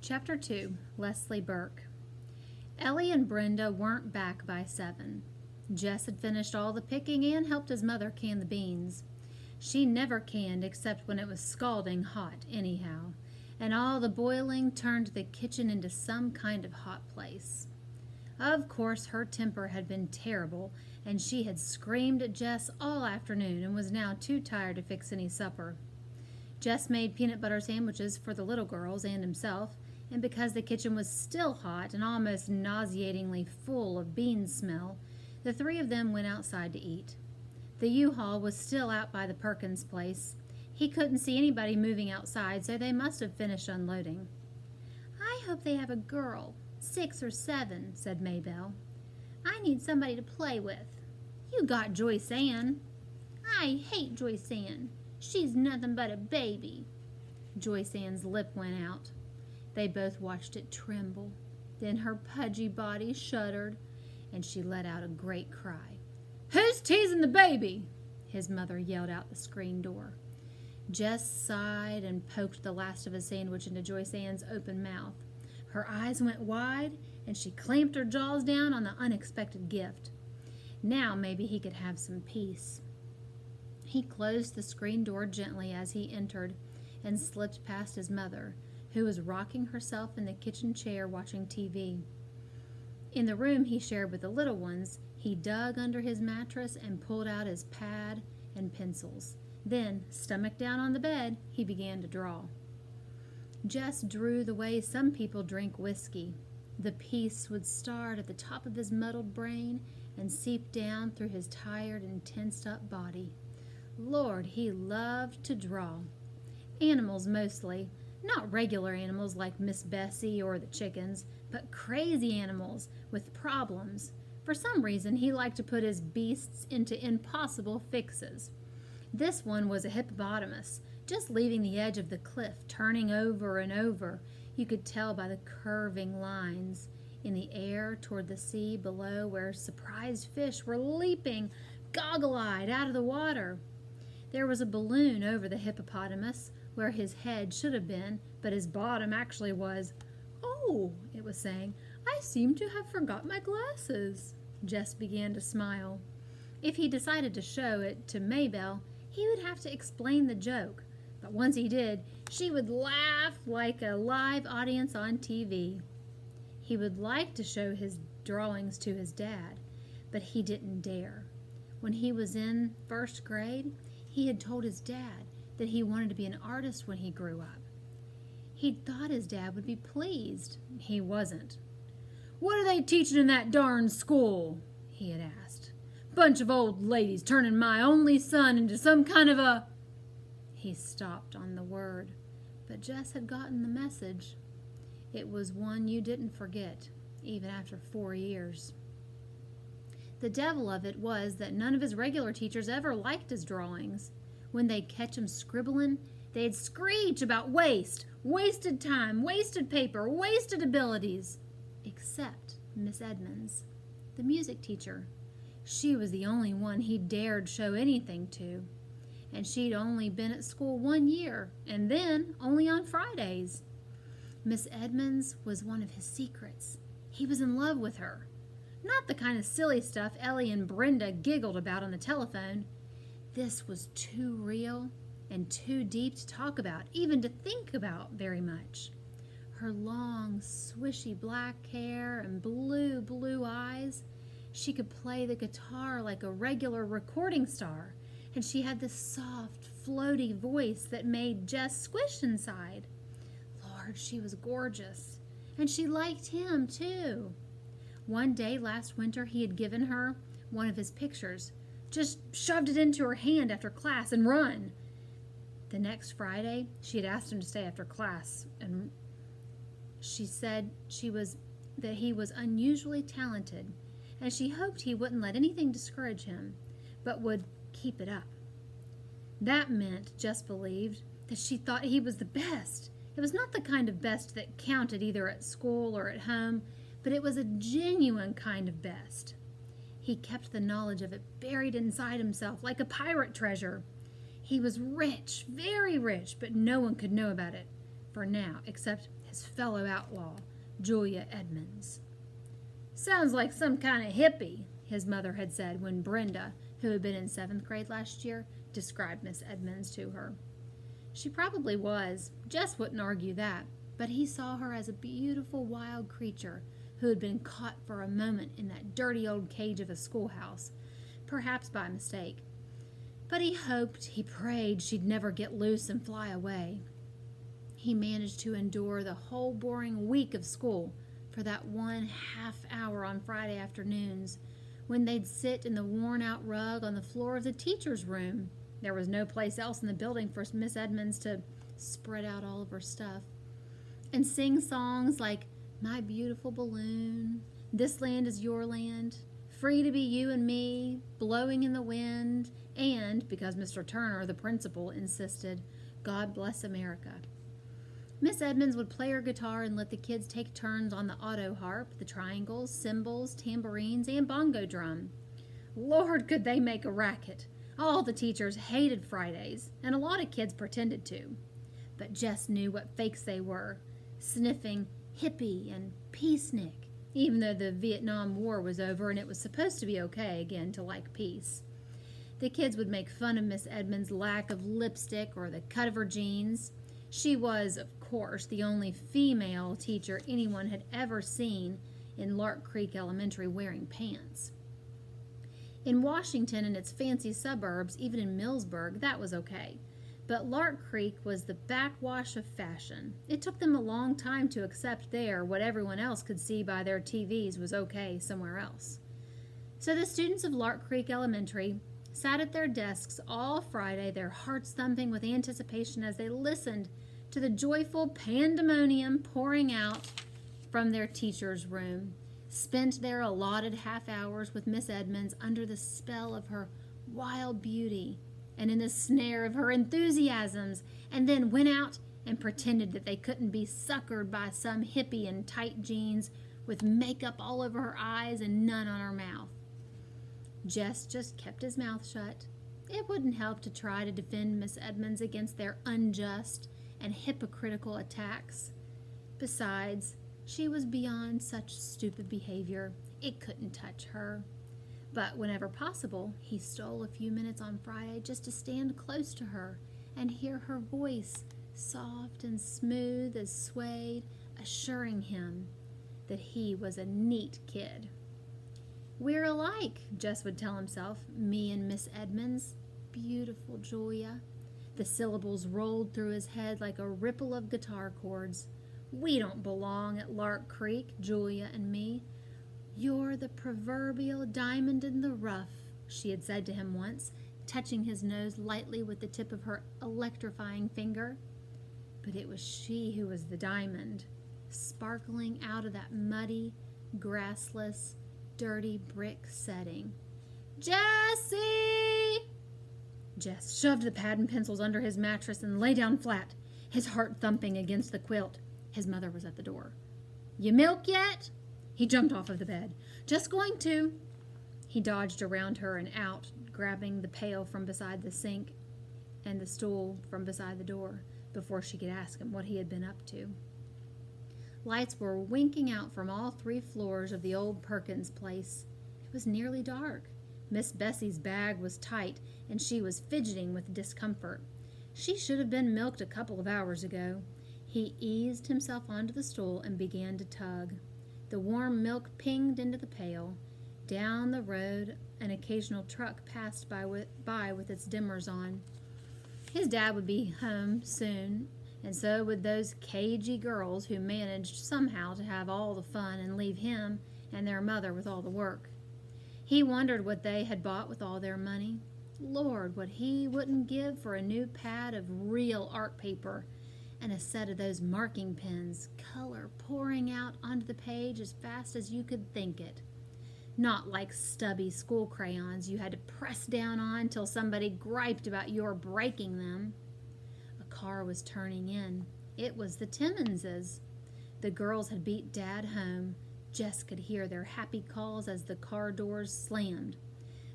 Chapter 2, Leslie Burke. Ellie and Brenda weren't back by 7. Jess had finished all the picking and helped his mother can the beans. She never canned except when it was scalding hot anyhow, and all the boiling turned the kitchen into some kind of hot place. Of course, her temper had been terrible, and she had screamed at Jess all afternoon and was now too tired to fix any supper. Jess made peanut butter sandwiches for the little girls and himself, and because the kitchen was still hot and almost nauseatingly full of bean smell, the three of them went outside to eat. The U-Haul was still out by the Perkins place. He couldn't see anybody moving outside, so they must have finished unloading. "I hope they have a girl, 6 or 7, said Maybelle. "I need somebody to play with." "You got Joyce Ann." "I hate Joyce Ann. She's nothing but a baby." Joyce Ann's lip went out. They both watched it tremble. Then her pudgy body shuddered, and she let out a great cry. "Who's teasing the baby?" his mother yelled out the screen door. Jess sighed and poked the last of a sandwich into Joyce Ann's open mouth. Her eyes went wide, and she clamped her jaws down on the unexpected gift. Now maybe he could have some peace. He closed the screen door gently as he entered and slipped past his mother, who was rocking herself in the kitchen chair watching TV. In the room he shared with the little ones, he dug under his mattress and pulled out his pad and pencils. Then, stomach down on the bed, he began to draw. Jess drew the way some people drink whiskey. The peace would start at the top of his muddled brain and seep down through his tired and tensed-up body. Lord, he loved to draw. Animals mostly. Not regular animals like Miss Bessie or the chickens, but crazy animals with problems. For some reason, he liked to put his beasts into impossible fixes. This one was a hippopotamus, just leaving the edge of the cliff, turning over and over. You could tell by the curving lines in the air toward the sea below, where surprised fish were leaping, goggle-eyed, out of the water. There was a balloon over the hippopotamus, where his head should have been, but his bottom actually was. "Oh," it was saying, "I seem to have forgot my glasses." Jess began to smile. If he decided to show it to Maybelle, he would have to explain the joke. But once he did, she would laugh like a live audience on TV. He would like to show his drawings to his dad, but he didn't dare. When he was in 1st grade, he had told his dad that he wanted to be an artist when he grew up. He'd thought his dad would be pleased. He wasn't. "What are they teaching in that darn school?" he had asked. "Bunch of old ladies turning my only son into some kind of a—" He stopped on the word, but Jess had gotten the message. It was one you didn't forget, even after 4 years. The devil of it was that none of his regular teachers ever liked his drawings. When they'd catch him scribbling, they'd screech about waste, wasted time, wasted paper, wasted abilities. Except Miss Edmonds, the music teacher. She was the only one he dared show anything to. And she'd only been at school 1 year, and then only on Fridays. Miss Edmonds was one of his secrets. He was in love with her. Not the kind of silly stuff Ellie and Brenda giggled about on the telephone. This was too real and too deep to talk about, even to think about very much. Her long, swishy black hair and blue eyes. She could play the guitar like a regular recording star, and she had this soft, floaty voice that made Jess squish inside. Lord, she was gorgeous, and she liked him, too. One day last winter, he had given her one of his pictures, just shoved it into her hand after class and run. The next Friday, she had asked him to stay after class, and she said that he was unusually talented, and she hoped he wouldn't let anything discourage him, but would keep it up. That meant, Jess believed, that she thought he was the best. It was not the kind of best that counted either at school or at home, but it was a genuine kind of best. He kept the knowledge of it buried inside himself like a pirate treasure. He was rich, very rich, but no one could know about it for now, except his fellow outlaw, Julia Edmonds. "Sounds like some kind of hippie," his mother had said when Brenda, who had been in 7th grade last year, described Miss Edmonds to her. She probably was. Jess wouldn't argue that, but he saw her as a beautiful wild creature who had been caught for a moment in that dirty old cage of a schoolhouse, perhaps by mistake. But he hoped, he prayed she'd never get loose and fly away. He managed to endure the whole boring week of school for that one half hour on Friday afternoons when they'd sit in the worn-out rug on the floor of the teacher's room. There was no place else in the building for Miss Edmonds to spread out all of her stuff, and sing songs like "My Beautiful Balloon," "This Land Is Your Land," "Free to Be You and Me," "Blowing in the Wind," and, because Mr. Turner, the principal, insisted, "God Bless America." Miss Edmonds would play her guitar and let the kids take turns on the auto harp, the triangles, cymbals, tambourines, and bongo drum. Lord, could they make a racket! All the teachers hated Fridays, and a lot of kids pretended to. But Jess knew what fakes they were, sniffing hippie and peacenik, even though the Vietnam War was over and it was supposed to be okay again to like peace. The kids would make fun of Miss Edmonds' lack of lipstick or the cut of her jeans. She was, of course, the only female teacher anyone had ever seen in Lark Creek Elementary wearing pants. In Washington and its fancy suburbs, even in Millsburg, that was okay. But Lark Creek was the backwash of fashion. It took them a long time to accept there what everyone else could see by their TVs was okay somewhere else. So the students of Lark Creek Elementary sat at their desks all Friday, their hearts thumping with anticipation as they listened to the joyful pandemonium pouring out from their teacher's room, spent their allotted half hours with Miss Edmonds under the spell of her wild beauty and in the snare of her enthusiasms, and then went out and pretended that they couldn't be suckered by some hippie in tight jeans with makeup all over her eyes and none on her mouth. Jess just kept his mouth shut. It wouldn't help to try to defend Miss Edmonds against their unjust and hypocritical attacks. Besides, she was beyond such stupid behavior. It couldn't touch her. But whenever possible, he stole a few minutes on Friday just to stand close to her and hear her voice, soft and smooth as suede, assuring him that he was a neat kid. "We're alike," Jess would tell himself, "me and Miss Edmonds. Beautiful Julia." The syllables rolled through his head like a ripple of guitar chords. "We don't belong at Lark Creek, Julia and me. You're the proverbial diamond in the rough," she had said to him once, touching his nose lightly with the tip of her electrifying finger. But it was she who was the diamond, sparkling out of that muddy, grassless, dirty brick setting. "Jessie!" Jess shoved the pad and pencils under his mattress and lay down flat, his heart thumping against the quilt. His mother was at the door. "You milk yet?" He jumped off of the bed. "Just going to." He dodged around her and out, grabbing the pail from beside the sink and the stool from beside the door before she could ask him what he had been up to. Lights were winking out from all 3 floors of the old Perkins place. It was nearly dark. Miss Bessie's bag was tight, and she was fidgeting with discomfort. She should have been milked a couple of hours ago. He eased himself onto the stool and began to tug. The warm milk pinged into the pail. Down the road, an occasional truck passed by with its dimmers on. His dad would be home soon, and so would those cagey girls who managed somehow to have all the fun and leave him and their mother with all the work. He wondered what they had bought with all their money. Lord, what he wouldn't give for a new pad of real art paper and a set of those marking pens, color pouring out onto the page as fast as you could think it. Not like stubby school crayons you had to press down on till somebody griped about your breaking them. A car was turning in. It was the Timmonses. The girls had beat Dad home. Jess could hear their happy calls as the car doors slammed.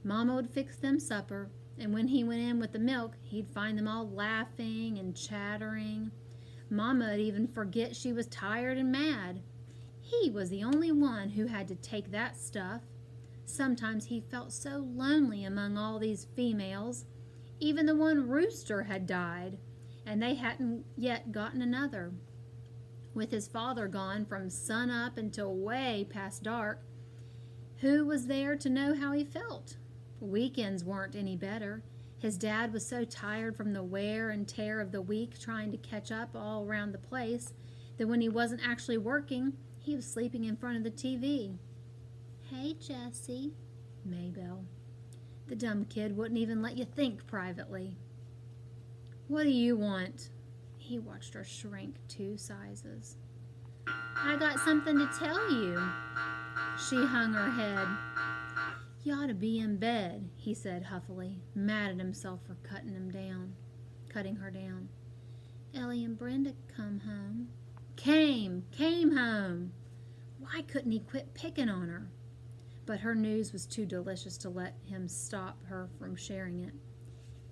Mama would fix them supper, and when he went in with the milk, he'd find them all laughing and chattering. Mama'd even forget she was tired and mad. He was the only one who had to take that stuff. Sometimes he felt so lonely among all these females. Even the one rooster had died, and they hadn't yet gotten another. With his father gone from sun up until way past dark, who was there to know how he felt? Weekends weren't any better. His dad was so tired from the wear and tear of the week trying to catch up all around the place that when he wasn't actually working, he was sleeping in front of the TV. "Hey, Jessie," Maybelle. The dumb kid wouldn't even let you think privately. "What do you want?" He watched her shrink 2 sizes. "I got something to tell you." She hung her head. "You ought to be in bed," he said huffily, mad at himself for cutting her down. "Ellie and Brenda come home." Came home. Why couldn't he quit picking on her? But her news was too delicious to let him stop her from sharing it.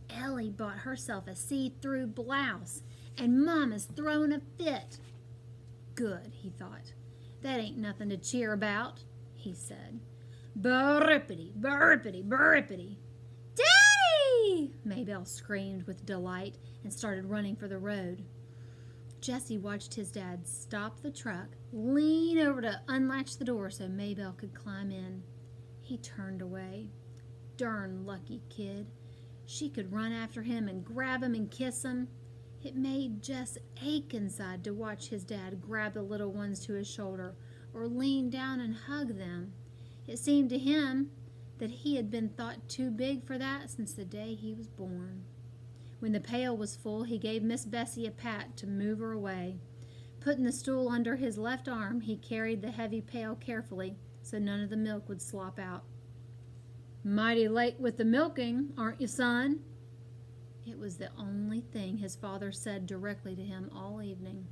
"Ellie bought herself a see-through blouse, and Mama's throwing a fit." "Good," he thought. "That ain't nothing to cheer about," he said. "Burrippity, burrippity, burrippity." "Daddy!" Maybelle screamed with delight and started running for the road. Jesse watched his dad stop the truck, lean over to unlatch the door so Maybelle could climb in. He turned away. Darn lucky kid. She could run after him and grab him and kiss him. It made Jess ache inside to watch his dad grab the little ones to his shoulder or lean down and hug them. It seemed to him that he had been thought too big for that since the day he was born. When the pail was full, he gave Miss Bessie a pat to move her away. Putting the stool under his left arm, he carried the heavy pail carefully so none of the milk would slop out. "Mighty late with the milking, aren't you, son?" It was the only thing his father said directly to him all evening.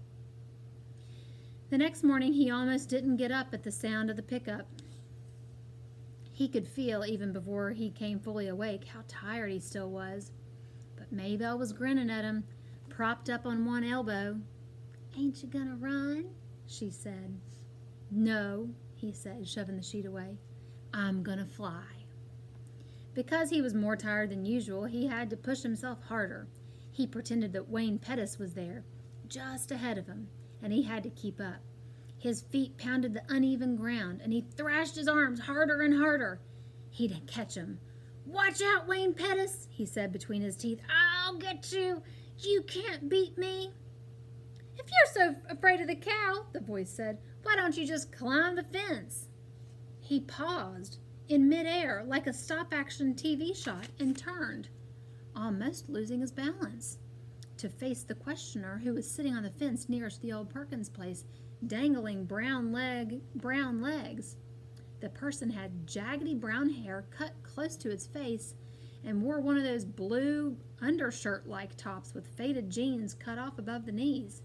The next morning, he almost didn't get up at the sound of the pickup. He could feel, even before he came fully awake, how tired he still was. But Maybelle was grinning at him, propped up on one elbow. "Ain't you gonna run?" she said. "No," he said, shoving the sheet away. "I'm gonna fly." Because he was more tired than usual, he had to push himself harder. He pretended that Wayne Pettis was there, just ahead of him, and he had to keep up. His feet pounded the uneven ground, and he thrashed his arms harder and harder. He'd catch him. "Watch out, Wayne Pettis," he said between his teeth. "I'll get you. You can't beat me." "If you're so afraid of the cow," the voice said, "why don't you just climb the fence?" He paused in midair like a stop-action TV shot and turned, almost losing his balance, to face the questioner who was sitting on the fence nearest the old Perkins place, dangling brown legs. The person had jaggedy brown hair cut close to its face and wore one of those blue undershirt-like tops with faded jeans cut off above the knees.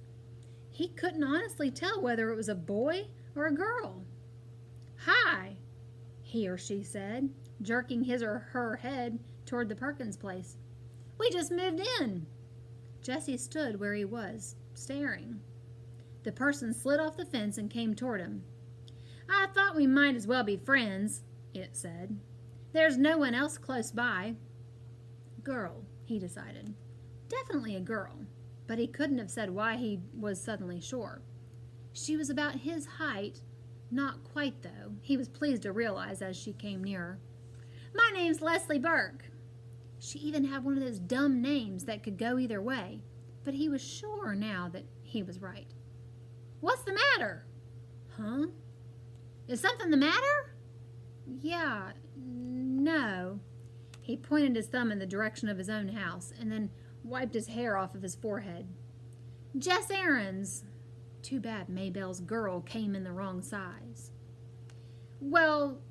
He couldn't honestly tell whether it was a boy or a girl. "Hi," he or she said, jerking his or her head toward the Perkins place. "We just moved in." Jesse stood where he was, staring. The person slid off the fence and came toward him. "I thought we might as well be friends," it said. "There's no one else close by." Girl, he decided. Definitely a girl, but he couldn't have said why he was suddenly sure. She was about his height, not quite though, he was pleased to realize as she came nearer. "My name's Leslie Burke." She even had one of those dumb names that could go either way, but he was sure now that he was right. "What's the matter?" "Huh? Is something the matter?" "Yeah, no." He pointed his thumb in the direction of his own house and then wiped his hair off of his forehead. "Jess errands." Too bad Maybelle's girl came in the wrong size. Well,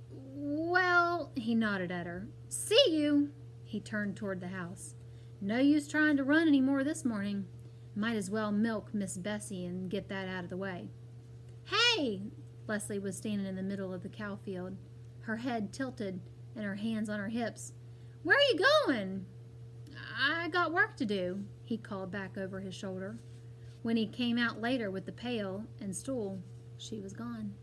he nodded at her. "See you." He turned toward the house. No use trying to run any more this morning. Might as well milk Miss Bessie and get that out of the way. "Hey!" Leslie was standing in the middle of the cow field, her head tilted and her hands on her hips. "Where are you going?" "I got work to do," he called back over his shoulder. When he came out later with the pail and stool, she was gone.